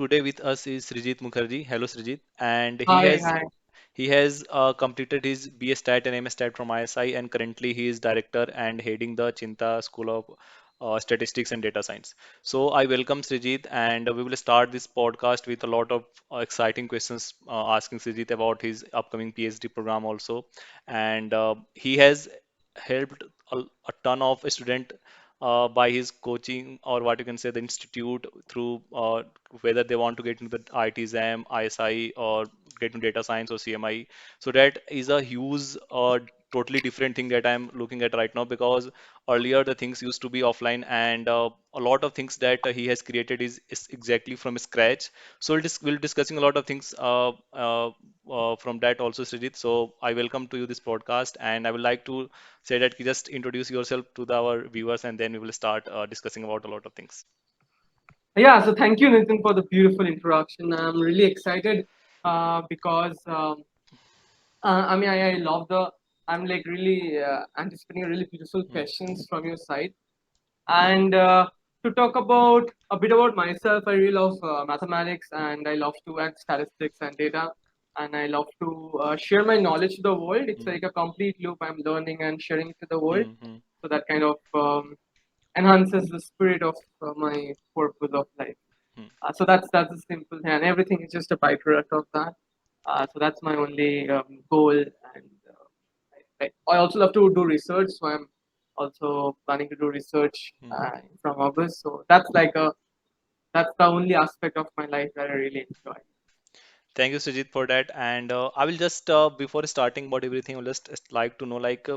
today with us is Srijit Mukherjee. Hello, Srijit. And he Hi, has hi. he has completed his BA Stat and MStat from ISI, and currently he is director and heading the Cheenta School of Statistics and Data Science. So I welcome Srijit, and we will start this podcast with a lot of exciting questions, asking Srijit about his upcoming PhD program also. And he has helped a ton of student by his coaching, or what you can say, the institute through whether they want to get into the IT exam, ISI, or get into data science or CMI. So that is a huge, totally different thing that I'm looking at right now, because earlier the things used to be offline, and a lot of things that he has created is exactly from scratch. So we'll discussing a lot of things from that also, Srijit. So I welcome to you this podcast, and I would like to say that you just introduce yourself to our viewers, and then we will start discussing about a lot of things. Yeah, so thank you, Nitin, for the beautiful introduction. I'm really excited because I love I'm like really anticipating really beautiful Hmm. questions from your side. And to talk about a bit about myself, I really love mathematics and I love to add statistics and data. And I love to share my knowledge to the world. It's Hmm. like a complete loop. I'm learning and sharing it to the world. Hmm. Hmm. So that kind of enhances the spirit of my purpose of life. Hmm. So that's a simple thing, and everything is just a byproduct of that. So that's my only goal, and I also love to do research. So I'm also planning to do research Hmm. from August. So that's the only aspect of my life that I really enjoy. Thank you, Sujit, for that. And I will just before starting about everything, I will just like to know like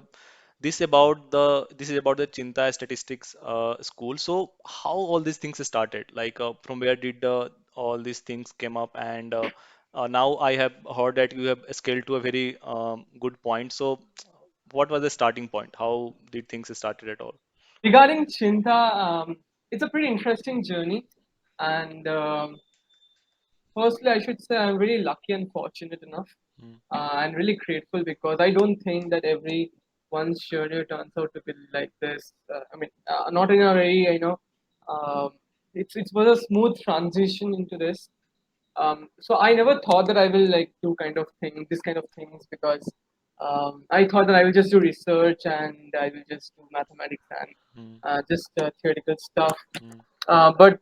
this is about the Chinta Statistics school. So how all these things started? Like from where did all these things came up? And now I have heard that you have scaled to a very good point. So what was the starting point? How did things started at all? Regarding Chinta, it's a pretty interesting journey, and firstly, I should say I'm very lucky and fortunate enough Hmm. and really grateful because I don't think that everyone's journey turns out to be like this. Not in a very um, it was a smooth transition into this. So I never thought that I will like do this kind of things because I thought that I will just do research and I will just do mathematics and Hmm. just theoretical stuff. Hmm. But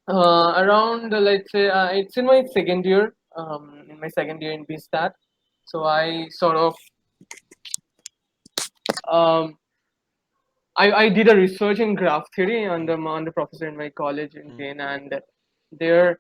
around let's say it's in my second year in BStat. So I sort of um, I did a research in graph theory Hmm. under professor in my college in Hmm. Kane, and there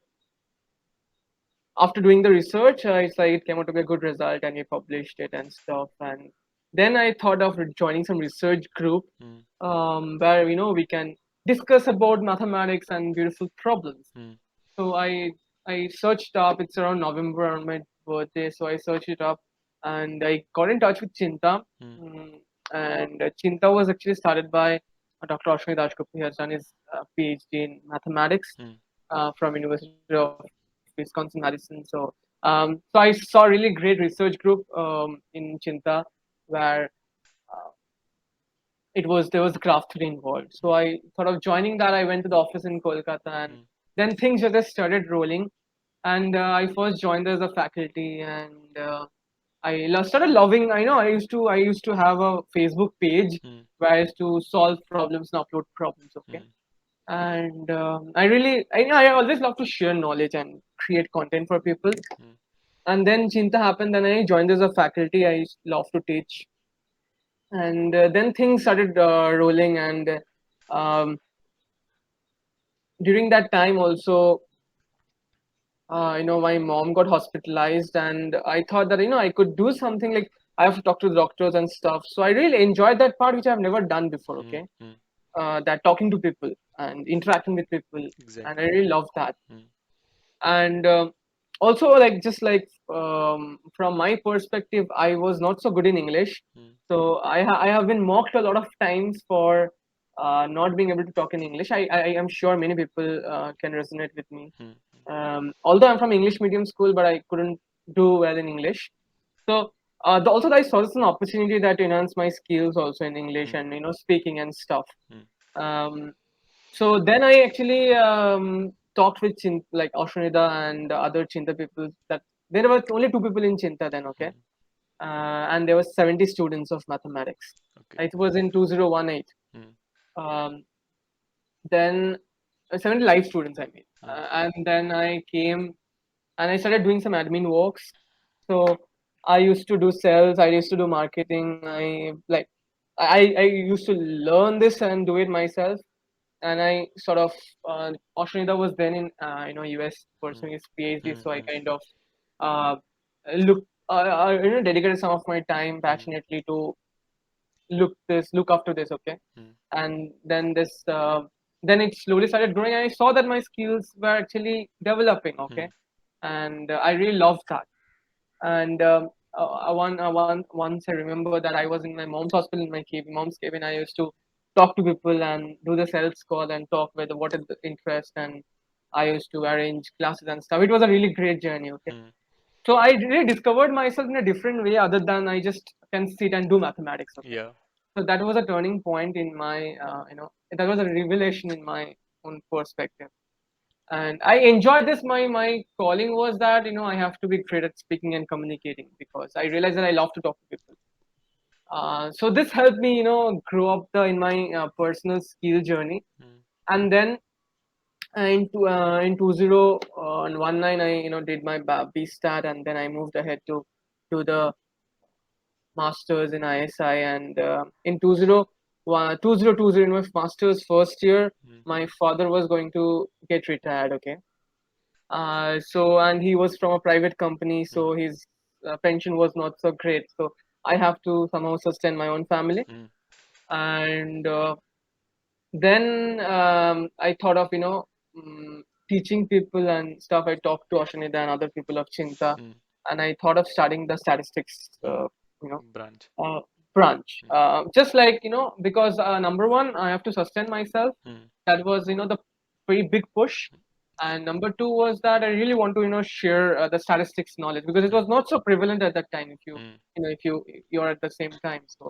after doing the research, it's like it came out to be a good result, and we published it and stuff. And then I thought of joining some research group Hmm. where we can discuss about mathematics and beautiful problems. Hmm. So I searched up. It's around November on my birthday, so I searched it up, and I got in touch with Chinta. Hmm. Mm, and Chinta was actually started by Dr. Ashwini Dashgupta. He has done his PhD in mathematics Hmm. from University of Wisconsin Madison. So I saw a really great research group in Chinta where uh, there was graph theory involved. So I thought of joining that. I went to the office in Kolkata, and Hmm. then things just started rolling. And I first joined as a faculty, and started loving. I used to have a Facebook page Hmm. where I used to solve problems and upload problems. Okay, Hmm. and I always love to share knowledge and create content for people. Hmm. And then Chinta happened. Then I joined as a faculty. I love to teach, and then things started rolling. And um, during that time also, my mom got hospitalized, and I thought that I could do something like I have to talk to the doctors and stuff. So I really enjoyed that part, which I've never done before. Hmm. Okay, Hmm. that talking to people and interacting with people, and I Exactly. really love that. Hmm. And also, like just like from my perspective, I was not so good in English, Hmm. so I have been mocked a lot of times for not being able to talk in English. I am sure many people can resonate with me. Hmm. Although I'm from English medium school, but I couldn't do well in English. So also I saw this as an opportunity that enhance my skills also in English Hmm. and speaking and stuff. Hmm. um, so then I actually talked with like Ashwanida and other Chinta people that there were only two people in Chinta then, okay, Mm. and there were 70 students of mathematics. Okay. It was in 2018. Mm. Um, then 70 live students, I mean, Mm. and then I came and I started doing some admin works. So I used to do sales, I used to do marketing. I used to learn this and do it myself. And I sort of Ashwanida was then in US Mm. pursuing his PhD, Mm. so I Mm. kind of uh, look dedicated some of my time Mm. passionately to look after this, okay. Mm. And then then it slowly started growing. I saw that my skills were actually developing, okay, Mm. and I really loved that. And once I remember that I was in my mom's hospital in my mom's cabin. I used to talk to people and do the sales call and talk with what is the interest, and I used to arrange classes and stuff. It was a really great journey, okay. Mm. So I really discovered myself in a different way other than I just can sit and do mathematics, okay. Yeah. So that was a turning point in my that was a revelation in my own perspective. And I enjoyed this. My calling was that I have to be great at speaking and communicating because I realized that I love to talk to people. So this helped me grow up in my personal skill journey. Mm. And then in 2019 I did my BStat, and then I moved ahead to the masters in ISI. And in 2020 in my masters first year, Mm. my father was going to get retired, okay. So and he was from a private company, Mm. so his pension was not so great. So I have to somehow sustain my own family. Mm. And then I thought of teaching people and stuff. I talked to Ashanida and other people of Chinta, Mm. and I thought of starting the statistics, Mm. you know, Branch. uh, branch. Mm. Just like because number one, I have to sustain myself. Mm. That was the very big push. And number two was that I really want to share the statistics knowledge because it Mm. was not so prevalent at that time. If Mm. if you're at the same time, so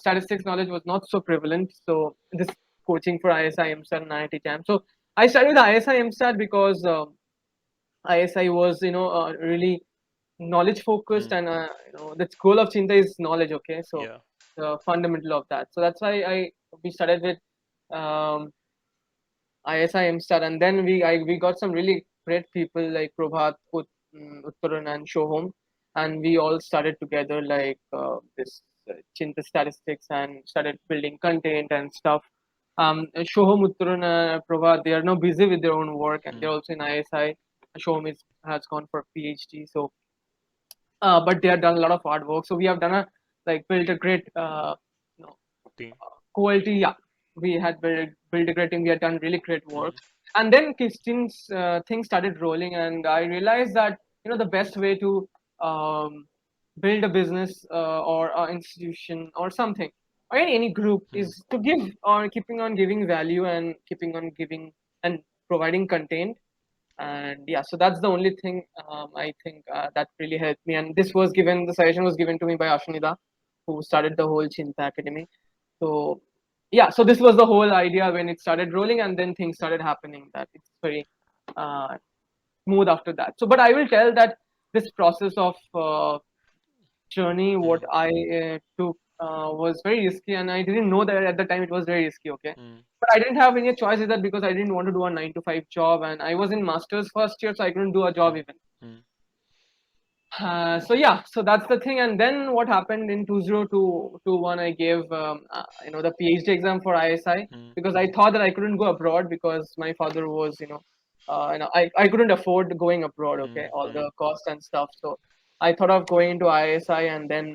statistics knowledge was not so prevalent. So this coaching for ISI MStat and IIT Jam. So I started with ISI MStat because ISI was really knowledge focused, Mm. and the goal of Chinta is knowledge. Okay, so Yeah. the fundamental of that. So that's why I we started with um, ISI MStat, and then we got some really great people like Prabhat, Uttaran, and Shoham, and we all started together like this Chinta statistics and started building content and stuff. Shoham, Uttaran, and Prabhat, they are now busy with their own work, and they're Mm. also in ISI. Shoham has gone for PhD, so but they have done a lot of hard work. So we have done a like built a great you know, Team. quality. Yeah, we had built a great team. We had done really great work, Mm. and then Christine's things started rolling, and I realized that the best way to um, build a business or an institution or something or any group Mm. is to give or keeping on giving value and keeping on giving and providing content. And yeah, so that's the only thing I think that really helped me. And the suggestion was given to me by Ashanida, who started the whole Chinta Academy. So yeah, so this was the whole idea when it started rolling, and then things started happening that it's very uh, smooth after that. So but I will tell that this process of journey what Mm. I took was very risky, and I didn't know that at the time it was very risky, okay. Mm. But I didn't have any choice with that because I didn't want to do a 9 to 5 job, and I was in masters first year, so I couldn't do a job Mm. even. Mm. So yeah, so that's the thing. And then what happened in 2021, I gave the PhD exam for ISI Mm. because I thought that I couldn't go abroad because my father was I couldn't afford going abroad. Okay, Mm. all Mm. the costs and stuff. So I thought of going into ISI and then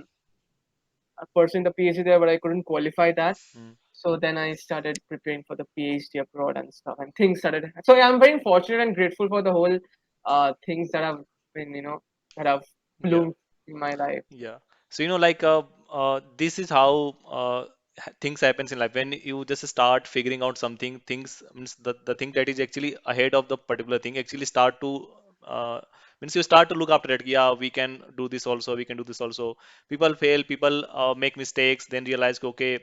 pursuing the PhD there, but I couldn't qualify that. Mm. So then I started preparing for the PhD abroad and stuff, and things started. So yeah, I'm very fortunate and grateful for the whole things that have been, that have Yeah. bloomed in my life. Yeah. So, this is how things happens in life. When you just start figuring out something, things means the thing that is actually ahead of the particular thing actually start to means you start to look after it. Yeah, we can do this also. We can do this also. People fail. People make mistakes. Then realize, okay,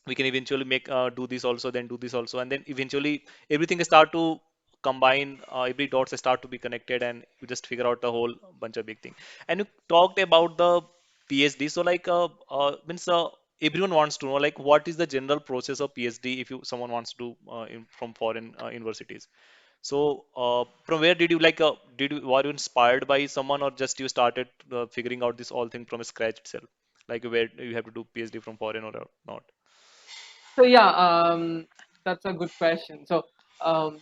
we can eventually make do this also, then do this also, and then eventually everything start to combine every dots start to be connected, and you just figure out the whole bunch of big thing. And you talked about the PhD. So like means everyone wants to know like what is the general process of PhD if you someone wants to do from foreign universities. So, from where did you like were you inspired by someone, or just you started figuring out this all thing from scratch itself? Like where you have to do PhD from foreign or not? So yeah, that's a good question. So um,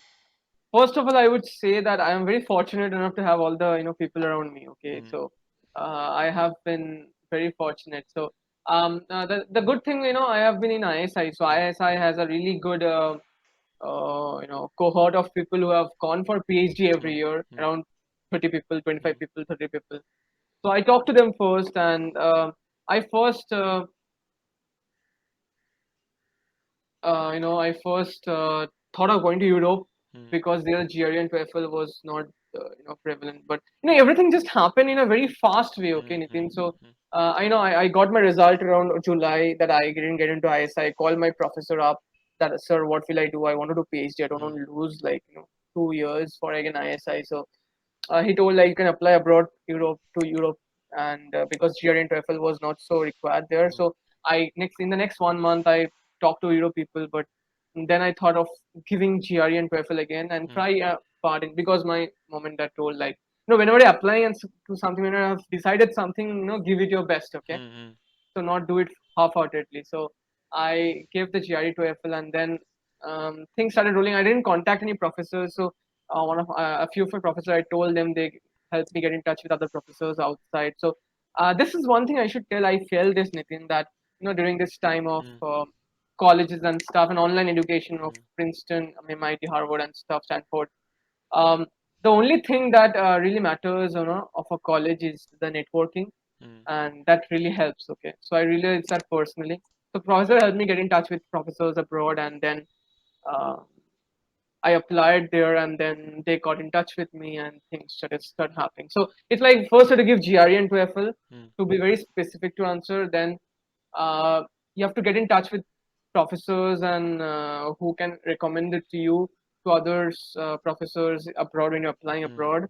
first of all, I would say that I am very fortunate enough to have all the people around me. Okay, Mm-hmm. so I have been very fortunate. So the good thing, I have been in ISI. So ISI has a really good cohort of people who have gone for PhD every year, Mm-hmm. around 30 people, 25 people, 30 people. So I talked to them first, and I first I first thought of going to Europe because their GRE and TOEFL was not, prevalent. But everything just happened in a very fast way. Okay, Nitin. So I got my result around July that I didn't get into ISI. I called my professor up that, sir, what will I do? I want to do PhD. I don't want to lose, like, 2 years for again ISI. So he told, like, you can apply abroad, Europe, and because GRE and TOEFL was not so required there. So I next in the next 1 month I talked to Europe people, but then I thought of giving GRE and TOEFL again and try part in, because my mom and dad told, like, whenever I apply and to something, when I have decided something, give it your best, okay? Mm-hmm. So not do it half-heartedly. So I gave the GRE to FL, and then things started rolling. I didn't contact any professors, so one of a few of my professors, I told them they helped me get in touch with other professors outside. So this is one thing I should tell. I felt this, Nitin, that during this time of colleges and stuff and online education of Princeton, MIT, Harvard, and stuff, Stanford. Um, the only thing that really matters, of a college is the networking, and that really helps. Okay, so I realized that personally. So professor helped me get in touch with professors abroad, and then uh, I applied there, and then they got in touch with me, and things started happening. So it's like first you have to give GRE and TOEFL to be very specific to answer. Then uh, you have to get in touch with professors and who can recommend it to you to others, professors abroad when you're applying abroad.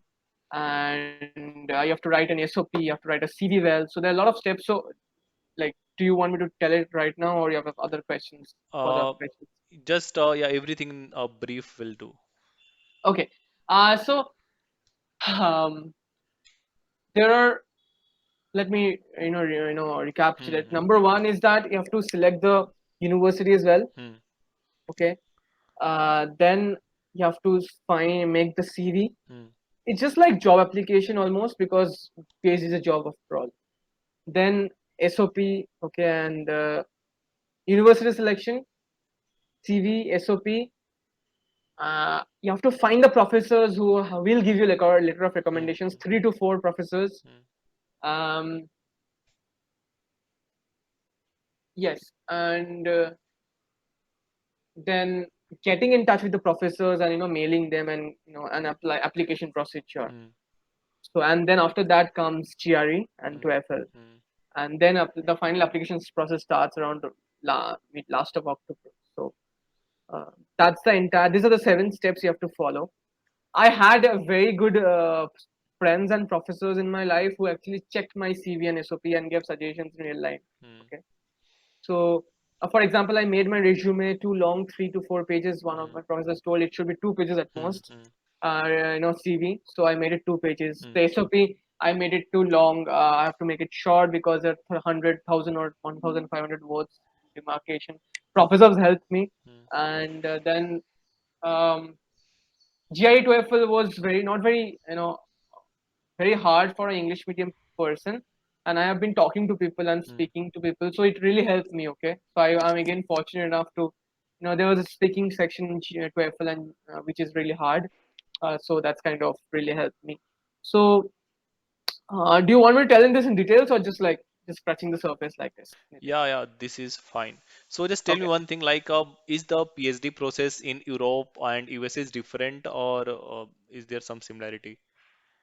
And you have to write an SOP, you have to write a CV well. So there are a lot of steps. So, like, do you want me to tell it right now, or you have other questions, follow-up Uh, questions? just yeah, everything in a brief will do. Okay. So um, there are. Let me recapitulate. Mm-hmm. Number one is that you have to select the university as well. Okay. Then you have to make the CV. It's just like job application almost, because PhD is a job after all. Then SOP, okay, and university selection, CV, SOP. You have to find the professors who will give you like a letter of recommendations, 3 to 4 professors. Um, yes, and then getting in touch with the professors and mailing them, and an application procedure. So, and then after that comes GRE and TOEFL, and then the final applications process starts around last of October. So uh, that's the entire. These are the 7 steps you have to follow. I had a very good friends and professors in my life who actually checked my CV and SOP and gave suggestions in real life. Okay, so for example, I made my resume too long, 3 to 4 pages. One of my professors told it should be 2 pages at most. CV. So I made it 2 pages. The SOP, I made it too long. I have to make it short because it's 100,000 or 1,500 words demarcation. Professors helped me, and then um, GI TOEFL was very not very very hard for an English medium person. And I have been talking to people and speaking to people, so it really helped me. Okay, so I'm again fortunate enough to, there was a speaking section in TOEFL, and which is really hard. So that's kind of really helped me. So, do you want me to tell in this in details, or just scratching the surface like this, Nitin? Yeah, yeah, this is fine. So just tell me Okay. one thing, like, is the PhD process in Europe and US is different, or is there some similarity?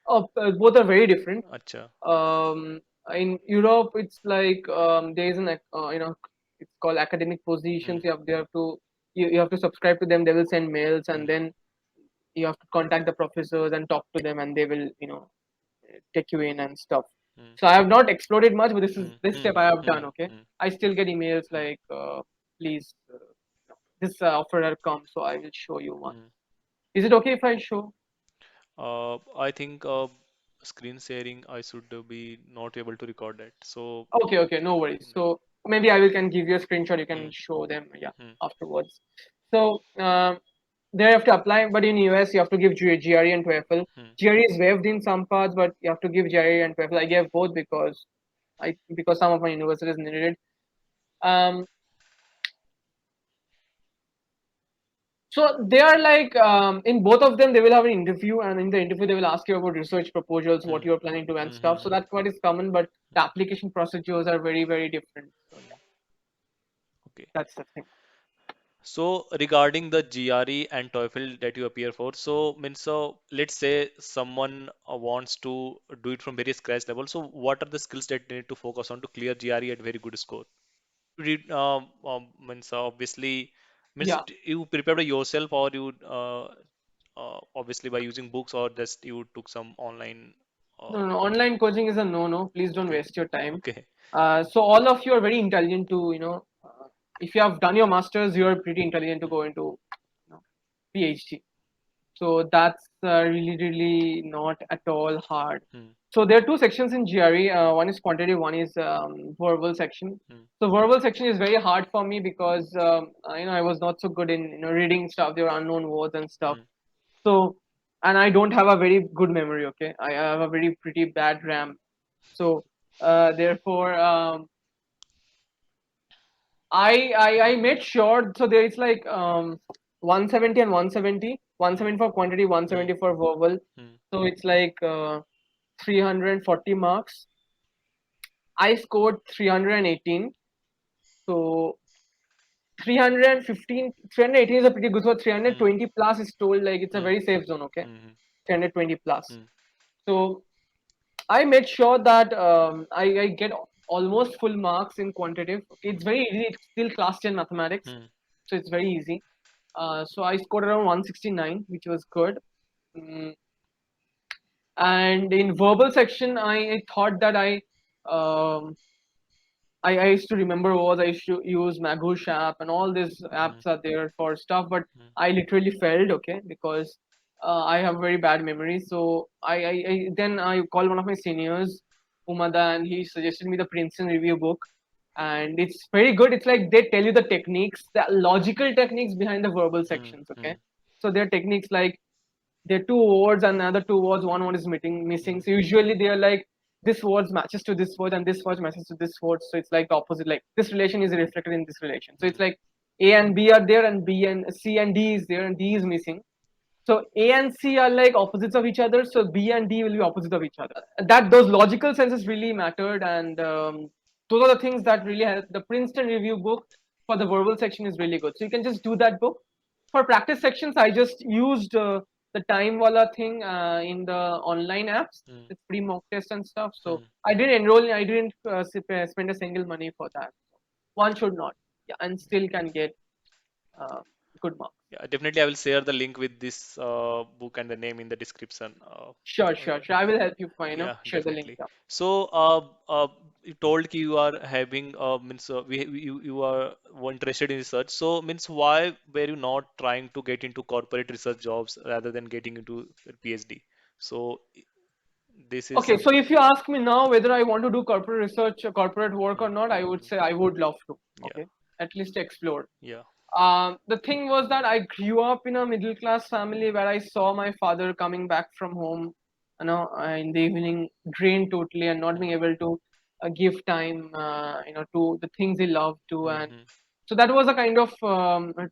Both are very different. Acha. In Europe, it's like there is it's called academic Hmm. positions. You have to subscribe to them. They will send mails, and Hmm. then you have to contact the professors and talk to them, and they will take you in and stuff. mm, So I have not explored it much, but mm, this step I mm, have done. mm, Okay, mm, I still get emails mm, like, please, this offer has come, so I will show you one. mm. Is it okay if I show? I think screen sharing, I should be not able to record that. So, Okay, okay, no worries. mm, So maybe I will can give you a screenshot. You can mm, show them, yeah, mm, afterwards. So there you have to apply, but in US you have to give GRE and TOEFL. mm, GRE is waived in some parts, but you have to give GRE and TOEFL. I gave both because some of my universities needed it. Um, so they are like, in both of them they will have an interview, and in the interview they will ask you about research proposals, what mm, you are planning to and mm, stuff. So mm, that's what is common, but the application procedures are very very different. So yeah, mm. Okay. that's the thing. So regarding the GRE and TOEFL that you appear for, so means so let's say someone wants to do it from very scratch level. So what are the skills that they need to focus on to clear GRE at very good score? Read means obviously means Yeah. you prepared by yourself or you obviously by using books or just you took some online No, no, online coaching is a no-no. Please don't okay waste your time. okay So all of you are very intelligent to, if you have done your masters, you are pretty intelligent to mm, go into, PhD. So that's really, really not at all hard. mm, So there are two sections in GRE. One is quantitative, one is verbal section. mm, So verbal section is very hard for me because I was not so good in reading stuff. There are unknown words and stuff. mm, So, and I don't have a very good memory. Okay, I have a very pretty bad RAM. So therefore, I made sure. So there is like 170 and 170. mm, 170 for quantity, mm, 170 for verbal. mm, So it's like 340 marks. I scored 318. So 315, 318 is a pretty good. So mm, 320 plus is told like it's a mm, very safe zone. Okay, mm, 320 plus. mm, So I made sure that I get almost full marks in quantitative. Okay, mm, it's very easy. It's still class 10 mathematics, mm, so it's very easy. So I scored around 169, which was good. Mm, and in verbal section, I thought that um, I used to remember was I used to use Magoosh app and all these mm, apps are there for stuff, but mm, I literally failed, okay, because I have very bad memory. So I then I called one of my seniors, Umada, and he suggested me the Princeton review book, and it's very good. It's like they tell you the techniques, the logical techniques behind the verbal mm, sections, okay. mm, So there are techniques like there are two words and another two words, one word is missing. mm, So usually they are like this word matches to this word and this word matches to this word. So it's like the opposite. Like this relation is reflected in this relation. So it's mm, like A and B are there and B and C and D is there and D is missing. So A and C are like opposites of each other. So B and D will be opposite of each other. That those logical senses really mattered, and those are the things that really help. The Princeton review book for the verbal section is really good. So you can just do that book. For practice sections, I just used the time wala thing in the online apps. mm, It's free mock test and stuff. So mm. I didn't enroll. I didn't spend a single money for that. One should not, yeah, and still can get uh, good marks. Yeah, definitely I will share the link with this book and the name in the description. Sure, Uh, sure, sure. I will help you find. yeah, Share the link. definitely. Yeah. So, you told ki you are having means you are were interested in research. So, means why were you not trying to get into corporate research jobs rather than getting into PhD? So, this is Okay, some. so if you ask me now whether I want to do corporate research, corporate work or Mm, not, I would mm, say I would love to. yeah, Okay, at least explore. yeah. The thing was that I grew up in a middle class family where I saw my father coming back from home, in the evening, drained totally and not being Mm, able to give time, to the things he loved to, mm, and mm, so that was a kind of a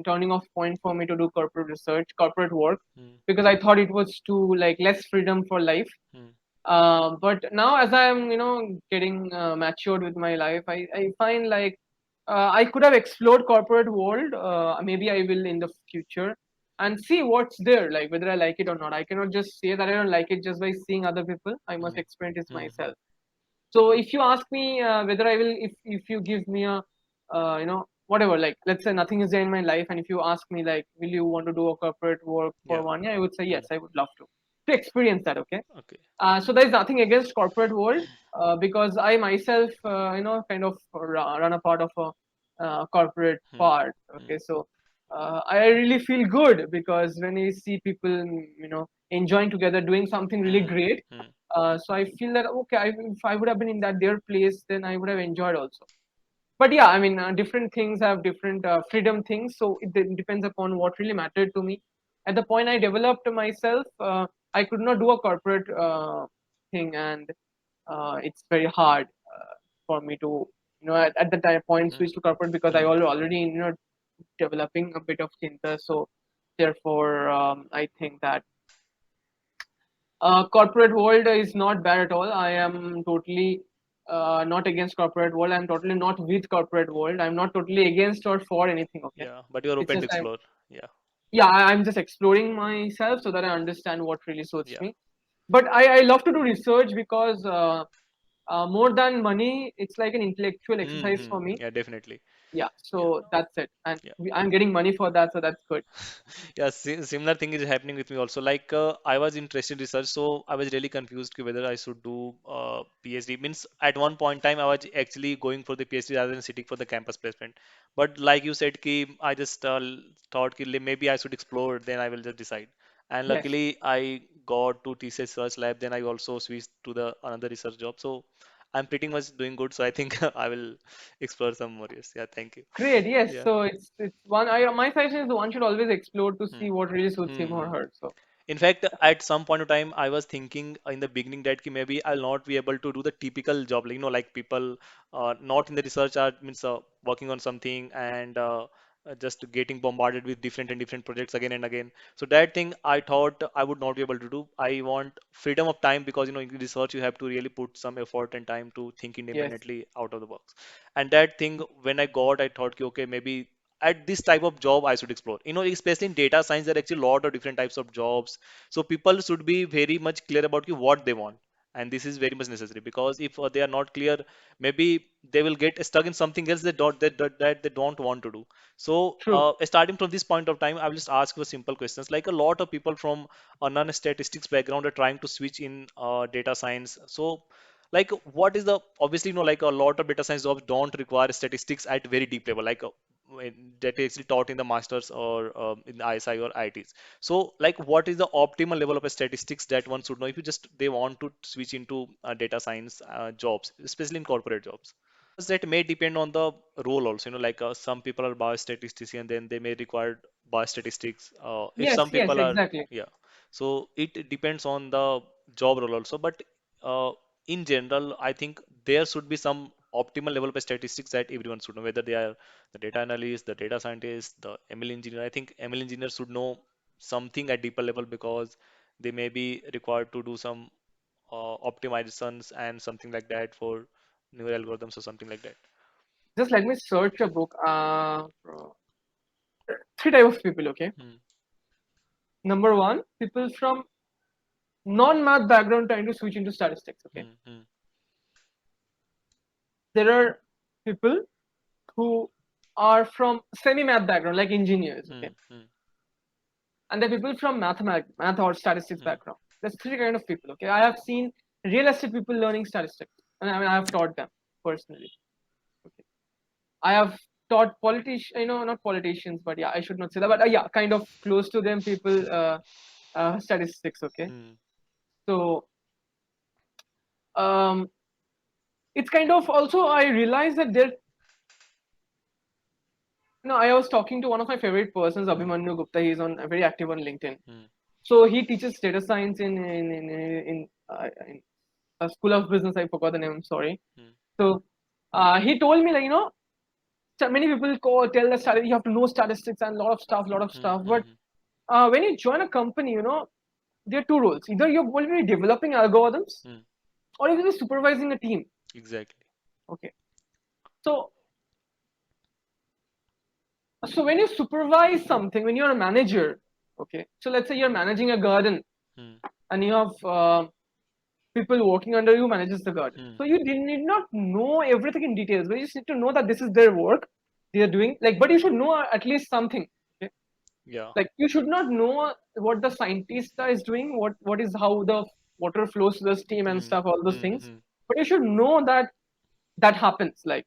turning off point for me to do corporate research, corporate work, mm, because I thought it was too like less freedom for life. mm, But now, as I am, getting matured with my life, I find like I could have explored corporate world. Maybe I will in the future and see what's there, like whether I like it or not. I cannot just say that I don't like it just by seeing other people. I must mm, experience it mm, myself. So if you ask me whether I will, if you give me a, whatever, like let's say nothing is there in my life, and if you ask me like, will you want to do a corporate work for Yeah. 1 year, I would say yes, Mm. I would love to experience that. Okay. Okay. So there's nothing against corporate world, because I myself, kind of run a part of a corporate Hmm. part. Hmm. Okay, so I really feel good because when you see people, enjoying together, doing something really Hmm. great, Hmm. so I feel that okay, if I would have been in that their place, then I would have enjoyed also. But yeah, I mean, different things have different freedom things, so depends upon what really mattered to me. At the point I developed myself, I could not do a corporate thing, and it's very hard for me to, at the time point Hmm. switch to corporate, because I Hmm. already, developing a bit of Cheenta. So therefore, I think that corporate world is not bad at all. I am totally not against corporate world. I'm totally not with corporate world. I'm not totally against or for anything. Okay, Yeah, but you're it's open to just explore. Yeah. yeah, I'm just exploring myself so that I understand what really suits Yeah. me. But I love to do research because more than money, it's like an intellectual Hmm. exercise Hmm. for me. Yeah, definitely. Yeah, Yeah. so that's it, and Yeah. I'm getting money for that, so that's good. Yeah, similar thing is happening with me also. Like I was interested in research, so I was really confused whether I should do PhD. Means at one point in time, I was actually going for the PhD rather than sitting for the campus placement. But like you said, ki I just thought ki maybe I should explore, then I will just decide. And Yes, luckily, I got to TCS Research Lab. Then I also switched to the another research job. So I'm pretty much doing good. So I think I will explore some more. Yes. Yeah. Thank you. great. Yes, Yeah. so it's one. My suggestion is one should always explore to Hmm. see what really suits Hmm. him or Hmm. her. So In fact, at some point of time, I was thinking in the beginning that ki maybe I'll not be able to do the typical job, like, like people not in the research are means working on something and just getting bombarded with different and different projects again and again. So that thing I thought I would not be able to do. I want freedom of time because in research you have to really put some effort and time to think yes, independently out of the box. And that thing when I got, I thought, ki, okay, maybe at this type of job I should explore. Especially in data science, there are actually a lot of different types of jobs, so people should be very much clear about what they want. And this is very much necessary because if they are not clear, maybe they will get stuck in something else that they don't want to do. So true. starting from this point of time, I will just ask you simple questions. Like a lot of people from a non-statistics background are trying to switch in data science. So like what is the obviously like a lot of data science jobs don't require statistics at very deep level like that is actually taught in the masters or in the ISI or ITs. So, like, what is the optimal level of statistics that one should know if you just they want to switch into data science jobs, especially in corporate jobs? That may depend on the role also. Like some people are biostatistician, then they may require biostatistics. If Yes, some yes, people are, exactly. yeah. So it depends on the job role also. But uh, in general, I think there should be some optimal level of statistics that everyone should know, whether they are the data analyst, the data scientist, the ML engineer. I think ML engineer should know something at deeper level because they may be required to do some optimizations and something like that for neural algorithms or something like that. Just let me search a book. Three type of people. Okay, Hmm. number one, people from non-math background trying to switch into statistics. Okay, Hmm. Hmm. there are people who are from semi-math background, like engineers. Hmm. Okay, Hmm. and there are people from math or statistics Hmm. background. There's three kind of people. Okay, I have seen real estate people learning statistics, and I mean I have taught them personally. Okay, I have taught politicians, not politicians, but yeah, I should not say that, but yeah, kind of close to them people, statistics. Okay, Hmm. so um, it's kind of also I realized that there. I was talking to one of my favorite persons, Hmm. Abhimanyu Gupta. He's on very active on LinkedIn. Hmm. So he teaches data science in a school of business. I forgot the name. I'm sorry. Hmm. So he told me, like, many people tell the you have to know statistics and lot of Hmm. stuff. Hmm. But Hmm. when you join a company, there are two roles. Either you're going to be developing algorithms, Hmm. or you're going to be supervising a team. Exactly. Okay. So when you supervise something, when you're a manager, okay. So let's say you're managing a garden, Hmm. and you have people working under you manages the garden. Hmm. So you need not know everything in details, but you just need to know that this is their work, they are doing. Like, but you should know at least something. Okay? Yeah. Like you should not know what the scientist is doing, what is how the water flows to the steam and Hmm. stuff, all those Hmm. things. Hmm. But you should know that that happens. Like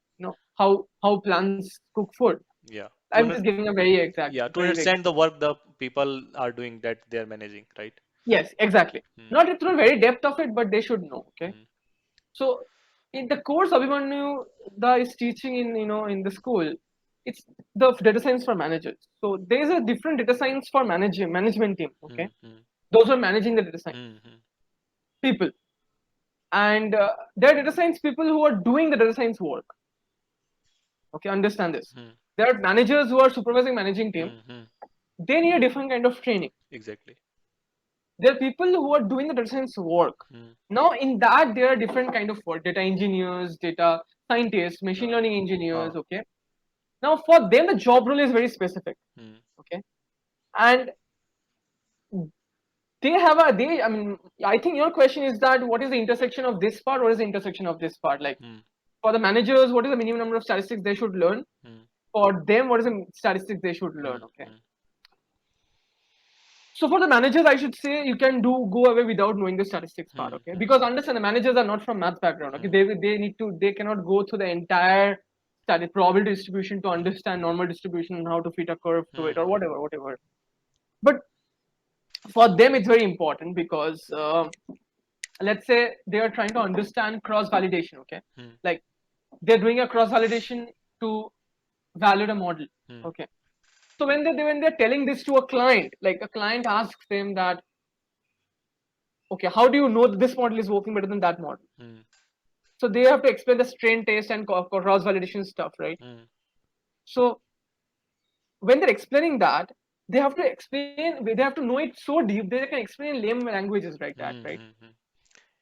how plants cook food. Yeah. I'm just giving a very exact, Yeah, to very understand the example. work the people are doing that they are managing, right? Yes, exactly. Hmm. Not into the very depth of it, but they should know. Okay. Hmm. So in the course Abhimanyu da is teaching in in the school, it's the data science for managers. So there is a different data science for management team. Hmm. Okay, Hmm. those who are managing the data science Hmm. Hmm. people, and there are data science people who are doing the data science work. Okay, understand this. Hmm. There are managers who are supervising managing team. Hmm. Hmm. They need a different kind of training. Exactly. There are people who are doing the data science work. Hmm. Now, in that, there are different kind of work: data engineers, data scientists, machine Uh, learning engineers. uh, Okay. Now, for them, the job role is very specific. hmm. Okay, and they have a they. I mean, I think your question is that what is the intersection of this part? What is the intersection of this part? Like Hmm. for the managers, what is the minimum number of statistics they should learn? Hmm. For them, what is the statistics they should learn? Hmm. Okay. Hmm. So for the managers, I should say you can go away without knowing the statistics part, Hmm. okay? Hmm. Because understand the managers are not from math background, okay? Hmm. They cannot go through the entire study probability distribution to Hmm. understand normal distribution and how to fit a curve to it or Hmm. whatever. But for them, it's very important because let's say they are trying to understand cross validation, okay? Hmm. Like they're doing a cross validation to validate a model, Hmm. okay? So when they're telling this to a client, like a client asks them that, okay, how do you know that this model is working better than that model? Hmm. So they have to explain the strain test and cross validation stuff, right? Hmm. So when they're explaining that, they have to know it so deep they can explain in lame languages like that, Hmm. right? Hmm. Hmm.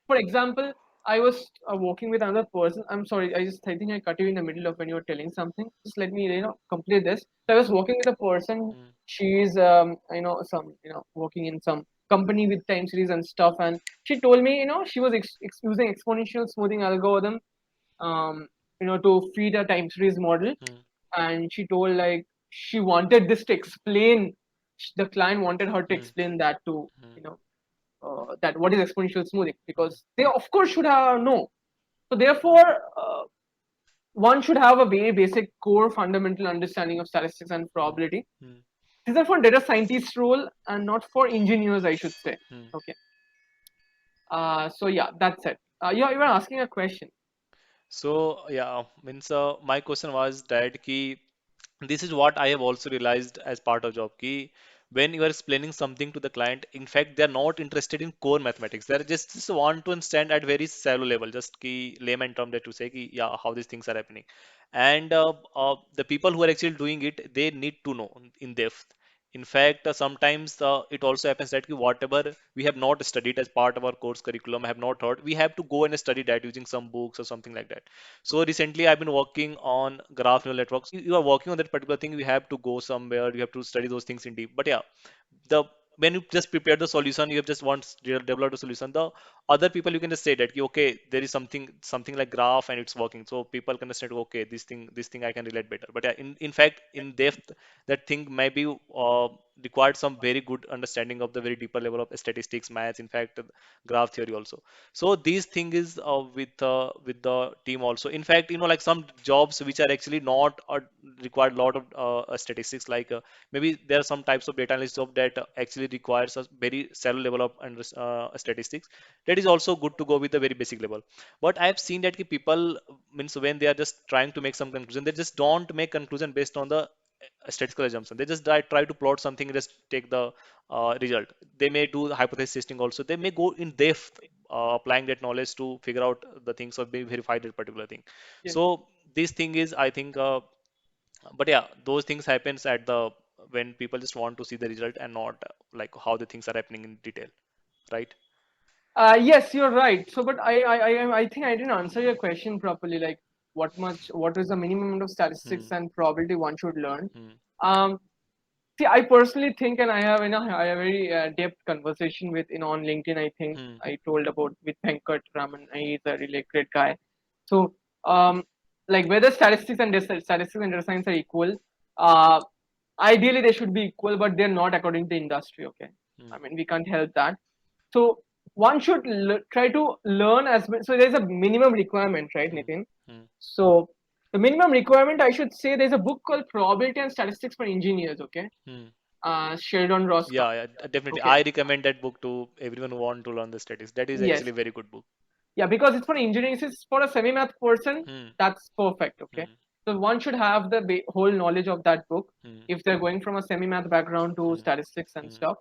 For example, I was working with another person. I'm sorry, I think I cut you in the middle of when you were telling something. Just let me complete this. So I was working with a person. Hmm. She's some working in some company with time series and stuff, and she told me she was using exponential smoothing algorithm um, to feed a time series model, Hmm. and she told like she wanted this to explain. The client wanted her to Hmm. explain that to Hmm. that what is exponential smoothing because they of course should have know. So therefore, one should have a very basic core fundamental understanding of statistics and Hmm. probability. Hmm. These are for data scientists role and not for engineers, I should say. Hmm. Okay. So yeah, that's it. You were asking a question. So yeah, means my question was that ki this is what I have also realized as part of job key when you are explaining something to the client, in fact, they are not interested in core mathematics. They are just want to understand at very shallow level, just key layman term that to say ki, yeah, how these things are happening. And the people who are actually doing it, they need to know in depth. In fact, sometimes it also happens that ki whatever we have not studied as part of our course curriculum, have not heard, we have to go and study that using some books or something like that. So recently, I've been working on graph neural networks. You are working on that particular thing. You have to go somewhere. You have to study those things in deep. But yeah, the when you just prepare the solution, you have just once developed a solution. The other people you can just say that okay, there is something like graph and it's working. So people can understand okay, this thing I can relate better. But yeah, in fact, in depth, that thing maybe required some very good understanding of the very deeper level of statistics, maths. In fact, graph theory also. So these thing is with the team also. In fact, like some jobs which are actually not required a lot of statistics. Like maybe there are some types of data analysis job that actually requires a very shallow level of statistics. That is also good to go with a very basic level. But I have seen that people means when they are just trying to make some conclusion, they just don't make conclusion based on the statistical assumption. They just try to plot something, just take the result. They may do the hypothesis testing also. They may go in depth applying that knowledge to figure out the things or be verify that particular thing. Yeah. So this thing is, I think, but yeah, those things happens at the when people just want to see the result and not like how the things are happening in detail, right? Yes, you're right. So, but I think I didn't answer your question properly. Like, what is the minimum amount of Hmm. statistics and probability one should learn? Hmm. Um, See, I personally think, and I have a very depth conversation with on LinkedIn. I think Hmm. I told about with Venkat Raman. He's a really great guy. So, um, like whether statistics and data science are equal. Uh, Ideally, they should be equal, but they're not according to the industry. Okay, I Hmm. mean we can't help that. So one should try to learn as much. So there's a minimum requirement, right, Hmm. Nitin? Hmm. So the minimum requirement, I should say, there's a book called Probability and Statistics for Engineers. Okay, Hmm. Sheldon Roscoe. Yeah, yeah, definitely. Okay, I recommend that book to everyone who want to learn the statistics. That is yes, actually a very good book. yeah, because it's for engineering. It's for a semi-math person. Hmm. That's perfect. Okay, Hmm. so one should have the whole knowledge of that book Hmm. if they're going from a semi-math background to Hmm. statistics and Hmm. stuff,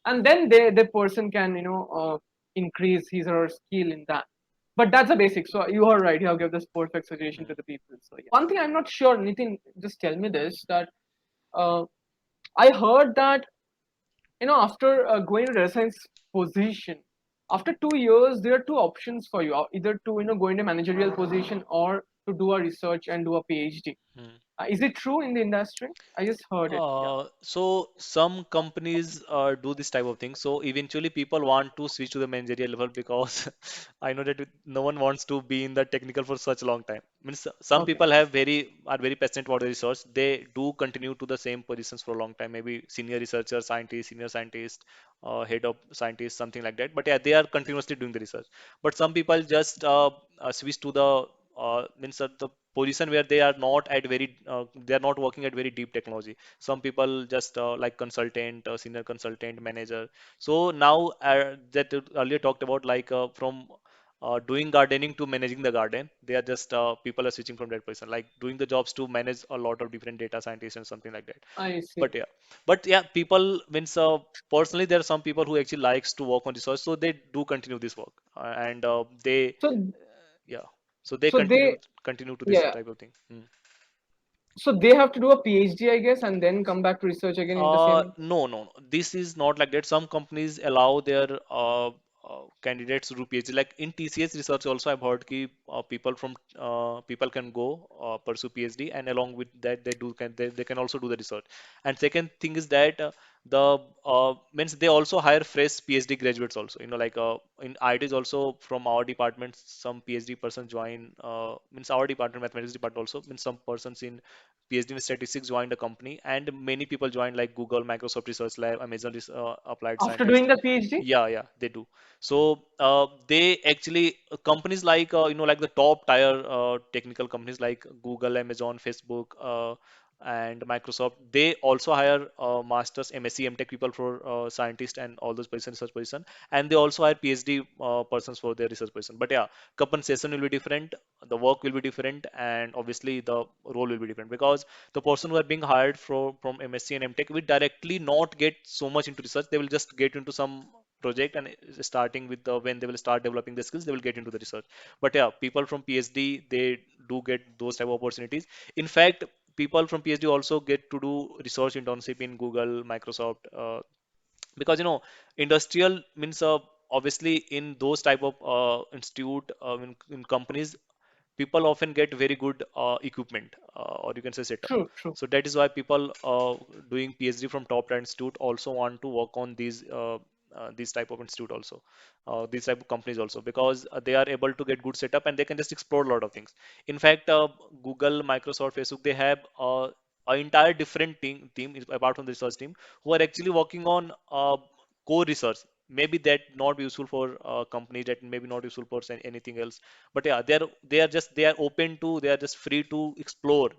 and then the person can increase his or her skill in that. But that's the basic. So you are right. You have given this perfect suggestion to Hmm. the people. So yeah. One thing I'm not sure, Nitin, just tell me this that uh, I heard that after going to data science position, after 2 years, there are two options for you: either to go into managerial position or to do a research and do a PhD. Hmm. Is it true in the industry? I just heard it. Yeah. So some companies do this type of thing. So eventually people want to switch to the managerial level because I know that no one wants to be in the technical for such a long time. Means some Okay. people are very passionate about the research. They do continue to the same positions for a long time, maybe senior researcher, scientist, senior scientist, head of scientist, something like that. But yeah, they are continuously doing the research. But some people just switch to the means the position where they are not working at very deep technology. Some people just like consultant, senior consultant, manager. So now that earlier talked about like from doing gardening to managing the garden, they are just people are switching from that person, like doing the jobs to manage a lot of different data scientists and something like that. I see. But yeah, people means personally there are some people who actually likes to work on research, so they do continue this work and they So yeah, so they so they continue to this yeah. type of thing. Hmm. So they have to do a PhD, I guess, and then come back to research again in the same. No, no, no. This is not like that. Some companies allow their candidates to do PhD. Like in TCS research also, I've heard ki people can go pursue PhD, and along with that, they can also do the research. And second thing is that the means they also hire fresh PhD graduates also. Like in IITs also from our department, some PhD person join. Means our department, mathematics department also means some persons in PhD in statistics joined a company, and many people joined like Google, Microsoft Research Lab, Amazon Applied After doing Scientist. the PhD? Yeah, yeah, they do. So they actually companies like like the top tier technical companies like Google, Amazon, Facebook, and Microsoft. They also hire masters, MSc, MTech people for scientists and all those positions, research position, and they also hire PhD persons for their research position. But yeah, compensation will be different, the work will be different, and obviously the role will be different because the person who are being hired from MSc and MTech will directly not get so much into research. They will just get into some project and starting with the when they will start developing the skills, they will get into the research. But yeah, people from PhD they do get those type of opportunities. In fact, people from PhD also get to do research internship in Google, Microsoft, because industrial means obviously in those type of institute in companies people often get very good equipment or you can say setup. True, true. So that is why people doing PhD from top tier institute also want to work on these type of institute also, these type of companies also, because they are able to get good setup and they can just explore a lot of things. In fact, Google, Microsoft, Facebook, they have an entire different team apart from the research team who are actually working on core research. Maybe that not useful for companies, that maybe not useful for anything else, but yeah, they are open to, they are just free to explore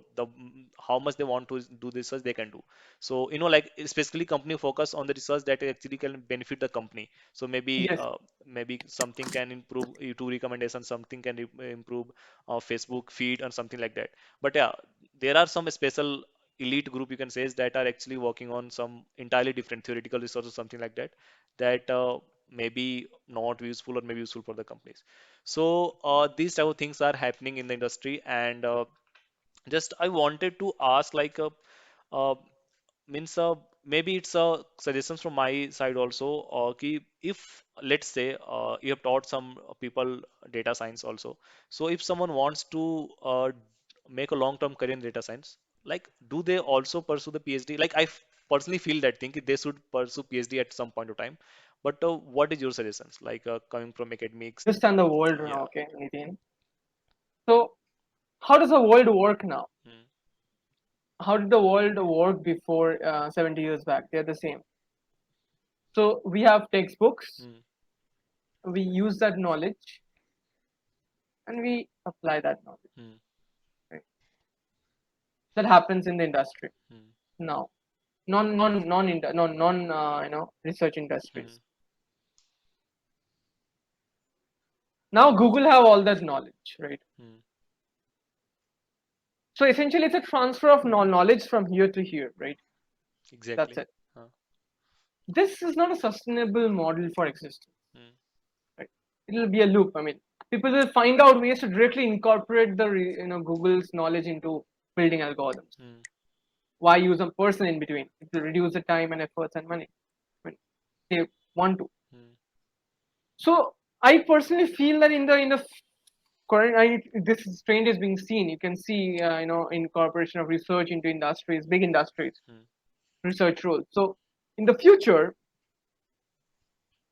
how much they want to do this research they can do. So like especially company focus on the research that actually can benefit the company. So Yes. maybe something can improve YouTube recommendation, something can improve Facebook feed and something like that. But yeah, there are some special elite group you can say is that are actually working on some entirely different theoretical research or something like that, that may be not useful or maybe useful for the companies. So these type of things are happening in the industry, and just I wanted to ask like uh, means maybe it's suggestions from my side also. If let's say you have taught some people data science also, so if someone wants to make a long-term career in data science, like do they also pursue the PhD? Like personally feel that thing they should pursue PhD at some point of time. But what is your suggestions? Like coming from academics, Understand the world now, yeah. okay, Nitin. So how does the world work now? mm, How did the world work before 70 years back? They're the same. So we have textbooks, mm, we use that knowledge, and we apply that knowledge. mm, Right? That happens in the industry mm, now. Non research mm, industries. Now Google have all that knowledge, right? mm. So essentially, it's a transfer of knowledge from here to here, right? That's Exactly. it. Uh, This is not a sustainable model for existence, mm, right? It'll be a loop. I mean, people will find out ways to directly incorporate the Google's knowledge into building algorithms. mm, Why use a person in between? It will reduce the time and efforts and money. I mean, they want to. mm, So I personally feel that in the current, this trend is being seen. You can see, incorporation of research into industries, big industries, mm, research roles. So in the future,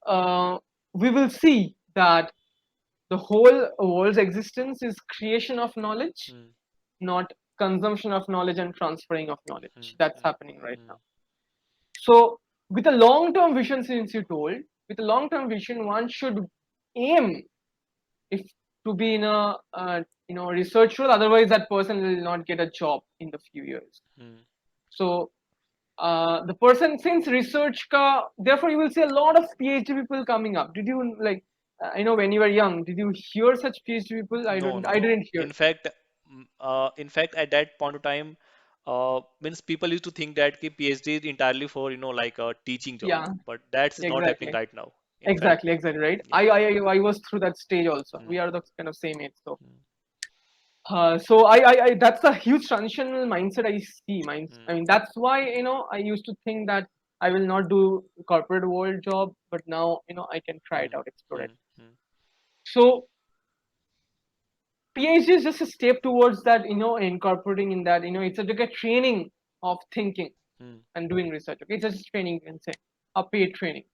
uh, we will see that the whole world's existence is creation of knowledge, mm, not consumption of knowledge and transferring of knowledge. mm, That's mm, happening right now. mm, So, with a long-term vision, since you told, with a long-term vision, one should aim if to be in a research role. Otherwise, that person will not get a job in the few years. mm. So, the person since research ka, therefore you will see a lot of PhD people coming up. Did you like? When you were young, did you hear such PhD people? No, no, I no. didn't hear. In fact, at that point of time, means people used to think that ki PhD is entirely for, like a teaching job, Yeah, but that's not happening exactly, right now. In fact, exactly, right. yeah. I was through that stage also. We Mm, are the kind of same age, so. mm, So that's a huge transitional mindset I see. I mm, mean, that's why I used to think that I will not do corporate world job, but now I can try it mm, out, explore it. mm, mm, So PhD is just a step towards that, incorporating in that, it's like a training of thinking mm, and doing research. Okay, it's just training, you can say, a paid training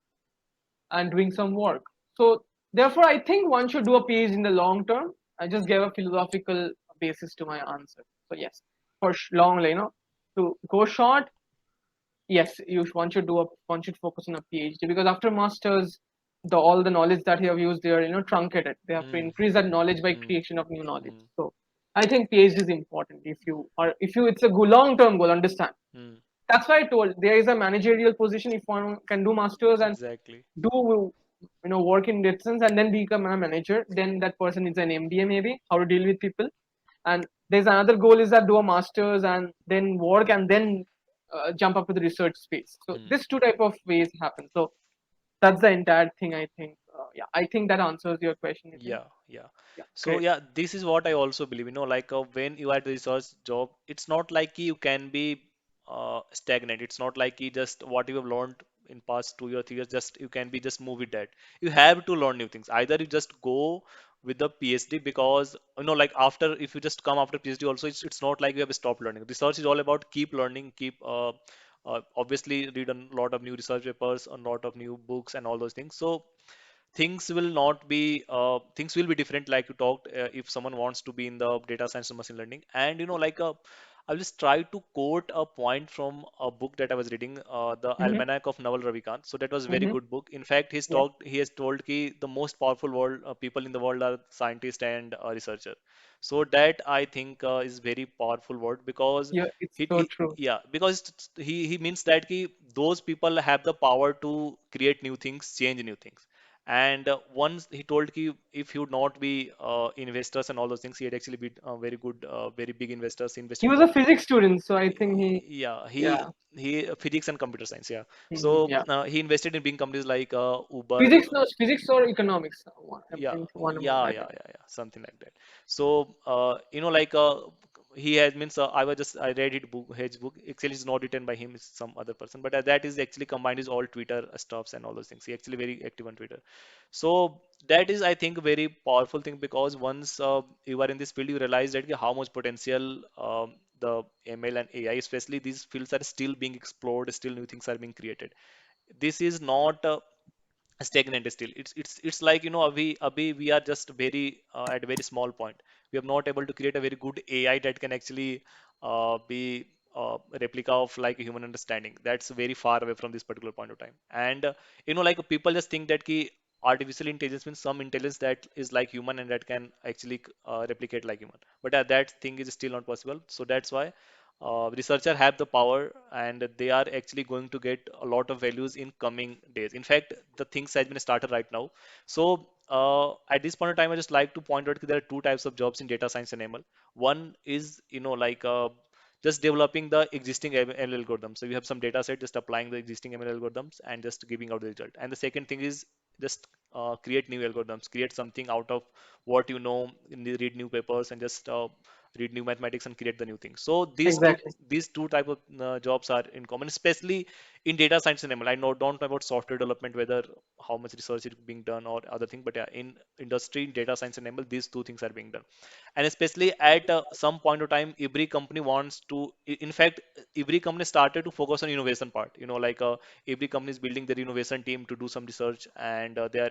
and doing some work. So therefore, I think one should do a PhD in the long term. I just gave a philosophical basis to my answer. So yes, for long, to go short, yes, one should one should focus on a PhD because after masters, all the knowledge that you have used there, truncated. They have to mm, increase that knowledge by mm, creation of new knowledge. mm, So I think PhD is important if you it's a long term goal. Understand? mm. That's why I told there is a managerial position if one can do masters and Exactly. do work in distance and then become a manager, then that person needs an MBA maybe how to deal with people. And there's another goal is that do a masters and then work and then jump up to the research space. So Mm. this two type of ways happen. So that's the entire thing. I think yeah, I think that answers your question. I think Yeah, yeah. yeah, So great. yeah, this is what I also believe. Like when you are at the research job, it's not like you can be stagnant. It's not like you just what you have learned in past 2 or 3 years, just you can be just move with that. You have to learn new things. Either you just go with the PhD because like after if you just come after PhD also, it's not like you have stopped learning. Research is all about keep learning, keep obviously read a lot of new research papers, a lot of new books and all those things. So things will be different like you talked if someone wants to be in the data science and machine learning and like I'll just try to quote a point from a book that I was reading, the Mm-hmm. Almanac of Naval Ravikant. So that was a very Mm-hmm. good book. In fact, Yeah. he has told ki the most powerful world people in the world are scientists and researcher. So that I think is very powerful word because Yeah, it's so true. yeah, because he means that ki those people have the power to create new things, change new things. And once he told ki if he would not be investors and all those things, he had actually been very good, very big investors. He He invested in was the a physics student, so I think yeah, yeah. he physics and computer science, yeah. Mhm, So yeah. he invested in big companies like Uber. Physics, no, physics or economics. I Yeah, think one more. yeah, I yeah, don't know. yeah, yeah, something like that. So, like he has means I read his book. Actually, it's not written by him; it's some other person. But that is actually combined is all Twitter stuffs and all those things. He actually very active on Twitter. So that is, I think, very powerful thing because once you are in this field, you realize that how much potential the ML and AI, especially these fields, are still being explored. Still, new things are being created. This is not. stagnant still. It's like, we are just very at a very small point. We are not able to create a very good AI that can actually be replica of like a human understanding. That's very far away from this particular point of time. And like people just think that ki artificial intelligence means some intelligence that is like human and that can actually replicate like human. But that thing is still not possible. So that's why researchers have the power and they are actually going to get a lot of values in coming days. In fact, the things has been started right now. So at this point of time, I just like to point out that there are two types of jobs in data science and ML. One is, like just developing the existing ML algorithms. So you have some data set, just applying the existing ML algorithms and just giving out the result. And the second thing is just create new algorithms, create something out of what you know, read new papers and just read new mathematics and create the new things. So Exactly. these two type of jobs are in common, especially in data science and ML. I know don't know about software development, whether how much research is being done or other thing, but yeah, in industry, in data science and ML, these two things are being done. And especially at some point of time, every company wants to, in fact, every company started to focus on innovation part. Like every company is building their innovation team to do some research, and they are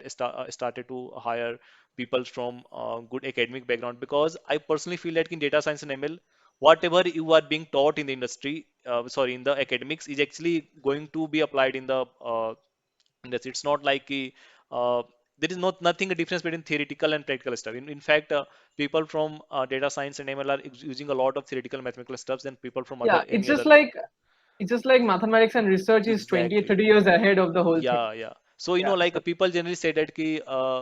started to hire people from good academic background, because I personally feel that in data science and ML, whatever you are being taught in the industry, sorry, in the academics, is actually going to be applied in the industry. It's not like uh, there is not nothing a difference between theoretical and practical stuff. In fact, people from data science and ML are using a lot of theoretical mathematical stuff than people from Yeah, other any other. it's just like mathematics and research is 20, Exactly. 30 years ahead of the whole thing. Yeah, yeah. So, Yeah. like So people generally say that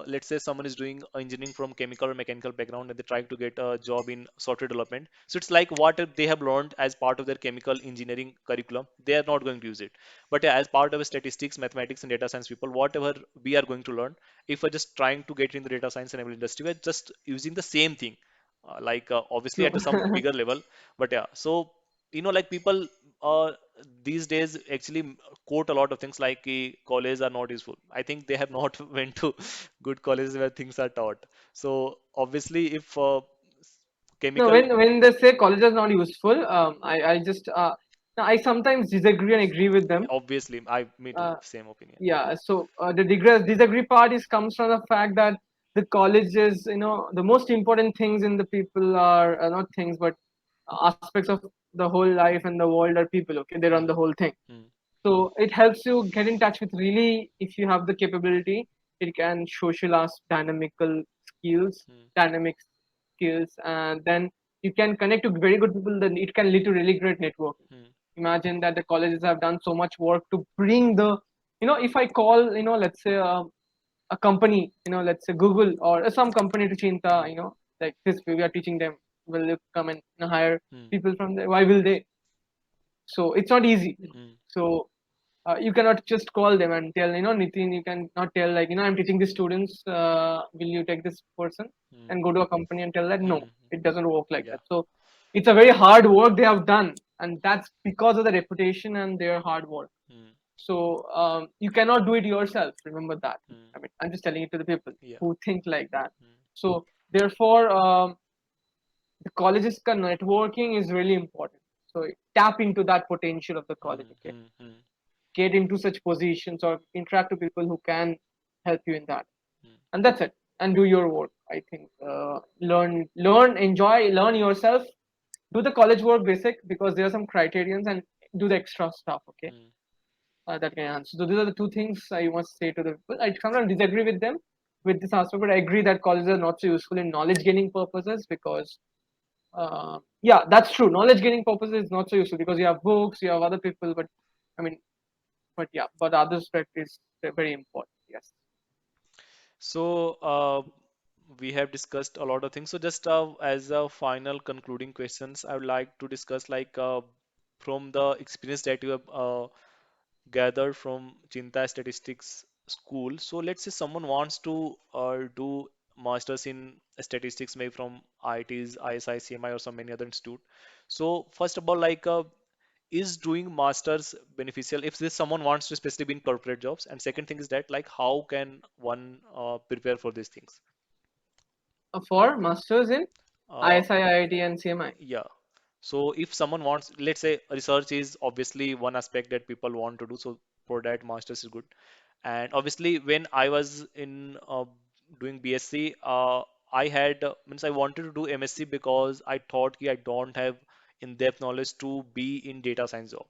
let's say someone is doing engineering from chemical or mechanical background and they're trying to get a job in software development. So it's like what if they have learned as part of their chemical engineering curriculum, they are not going to use it. But yeah, as part of statistics, mathematics, and data science people, whatever we are going to learn, if we're just trying to get in the data science and ML industry, we're just using the same thing, like obviously true. at some bigger level. But yeah, so like people uh, these days actually quote a lot of things like college are not useful. I think they have not went to good colleges where things are taught. So obviously, if No, chemical, when they say college is not useful, I just no, I sometimes disagree and agree with them. obviously, I me too, Uh, same opinion. yeah, so the disagree part is comes from the fact that the colleges, the most important things in the people are not things, but aspects of the whole life and the world are people. Okay, they run Hmm. the whole thing. Hmm. So it helps you get in touch with really, if you have the capability, it can social us dynamical skills, Hmm. dynamic skills, and then you can connect to very good people. Then it can lead to really great networking. Hmm. Imagine that the colleges have done so much work to bring the, if I call, let's say a company, let's say Google or some company to Cheenta, like this, we are teaching them. Will they come and hire Hmm. people from there? Why will they? So it's not easy. Hmm. So you cannot just call them and tell, Nitin, you can not tell like, I'm teaching these students, will you take this person Hmm. and go to a company and tell that? Hmm. No, Hmm. it doesn't work like Yeah. that. So it's a very hard work they have done, and that's because of the reputation and their hard work. Hmm. So you cannot do it yourself. Remember that. Hmm. I mean, I'm just telling it to the people Yeah. who think like that. Hmm. So therefore, the college's networking is really important. So tap into that potential of the college. Hmm. Okay, Hmm. Hmm. get into such positions or interact with people who can help you in that, Hmm. and that's it. And do your work. I think learn, enjoy, learn yourself. Do the college work basic because there are some criterions, and do the extra stuff. Okay, Hmm. that can answer. So these are the two things I must say to the people. I sometimes disagree with them with this aspect, but I agree that colleges are not so useful in knowledge gaining purposes because yeah, that's true. Knowledge gaining purposes is not so useful because you have books, you have other people, but I mean, but yeah, but other aspect is very important. Yes. So, we have discussed a lot of things. So, just as a final concluding questions, I would like to discuss like from the experience that you have gathered from Chinta Statistics School. So, let's say someone wants to do masters in statistics, maybe from IITs, ISI, CMI, or some many other institute. So, first of all, like is doing masters beneficial if this someone wants to especially be in corporate jobs? And second thing is that like how can one prepare for these things? For masters in uh, ISI, IIT, and CMI. yeah, so if someone wants, let's say research is obviously one aspect that people want to do, so for that masters is good. And obviously, when I was in doing BSc, I had means I wanted to do MSc because I thought I don't have in-depth knowledge to be in data science job.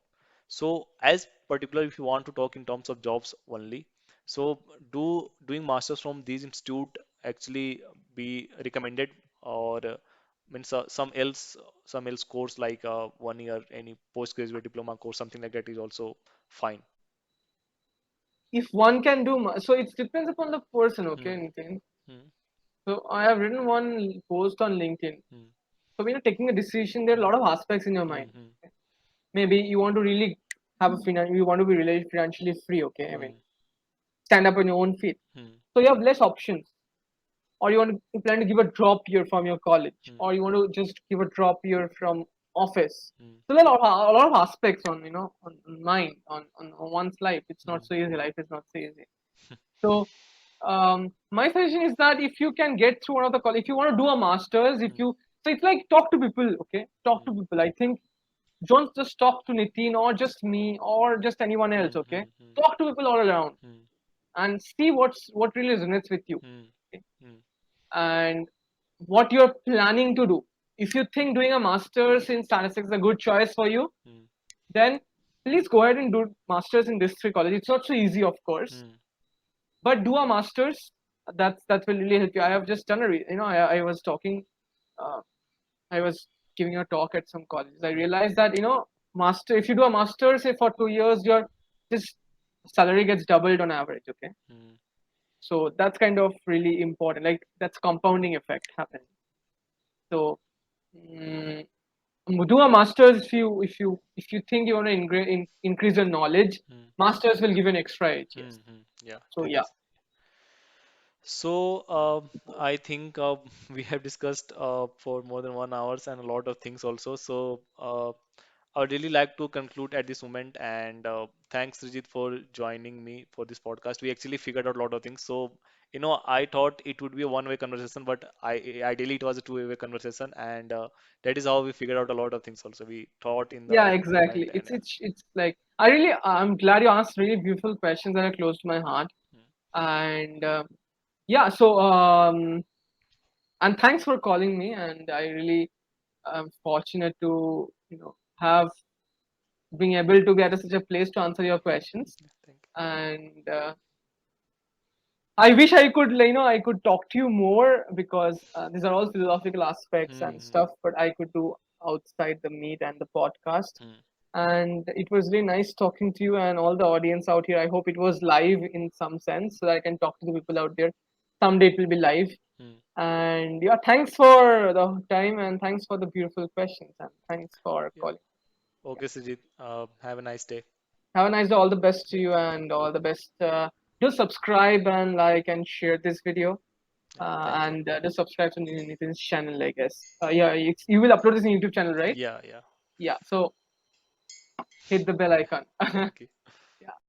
So, as particular, if you want to talk in terms of jobs only, so doing masters from these institute actually be recommended, or means some else course like 1 year any postgraduate diploma course something like that is also fine. If one can do, so it depends upon the person, okay, Hmm. Nitin. Hmm. So I have written one post on LinkedIn. Hmm. So when you're taking a decision, there are a Hmm. lot of aspects in your mind. Hmm. Hmm. Maybe you want to really have a you want to be really financially free, okay? I mean, Hmm. stand up on your own feet. Hmm. So you have less options. Or you want to you plan to give a drop year from your college, Hmm. or you want to just give a drop year from office. Hmm. So there are a lot of aspects on on mind on one's life. It's not Hmm. so easy. Life is not so easy. So my suggestion is that if you can get through one of the college, if you want to do a masters, if Hmm. you so it's like talk to people, okay? Talk Hmm. to people. I think don't just talk to Nitin or just me or just anyone else, Hmm. okay? Hmm. Hmm. Talk to people all around Hmm. and see what really resonates with you. Hmm. Okay? Hmm. And what you're planning to do. If you think doing a master's in statistics is a good choice for you, Hmm. then please go ahead and do masters in this three college. It's not so easy, of course, Hmm. but do a masters. That will really help you. I have just done I was talking, uh, I was giving a talk at some colleges. I Hmm. realized that master if you do a master say for 2 years, your this salary gets doubled on average. Okay, Hmm. so that's kind of really important. Like that's compounding effect happening. So mm, do a masters if you think you want to increase your knowledge. Hmm. Masters will give you an extra edge. Hmm. Yes. Hmm. Yeah, So that yeah, is. So, I think we have discussed for more than 1 hours and a lot of things also. So, I would really like to conclude at this moment and thanks, Srijit, for joining me for this podcast. We actually figured out a lot of things. So, I thought it would be a one-way conversation, but ideally it was a two-way conversation, and that is how we figured out a lot of things also. We thought in yeah, the moment exactly. and It's like I'm glad you asked really beautiful questions that are close to my heart. And yeah, so and thanks for calling me. And I really am fortunate to have being able to get such a place to answer your questions. thank And I wish I could, I could talk to you more because these are all philosophical you. aspects and stuff, but I could do outside the meet and the podcast. Hmm. And it was really nice talking to you and all the audience out here. I hope it was live in some sense so that I can talk to the people out there. Someday it will be live. Hmm. And yeah, thanks for the time and thanks for the beautiful questions and thanks for Yeah. calling. Yeah. Okay, Srijit. Have a nice day. Have a nice day. All the best to Yeah. you and all the best. Do subscribe and like and share this video. Yeah. Thank you. And do subscribe to Nitin's channel, I guess. Yeah, you will upload this in YouTube channel, right? Yeah. Yeah. Yeah. So hit the bell icon. Thank you.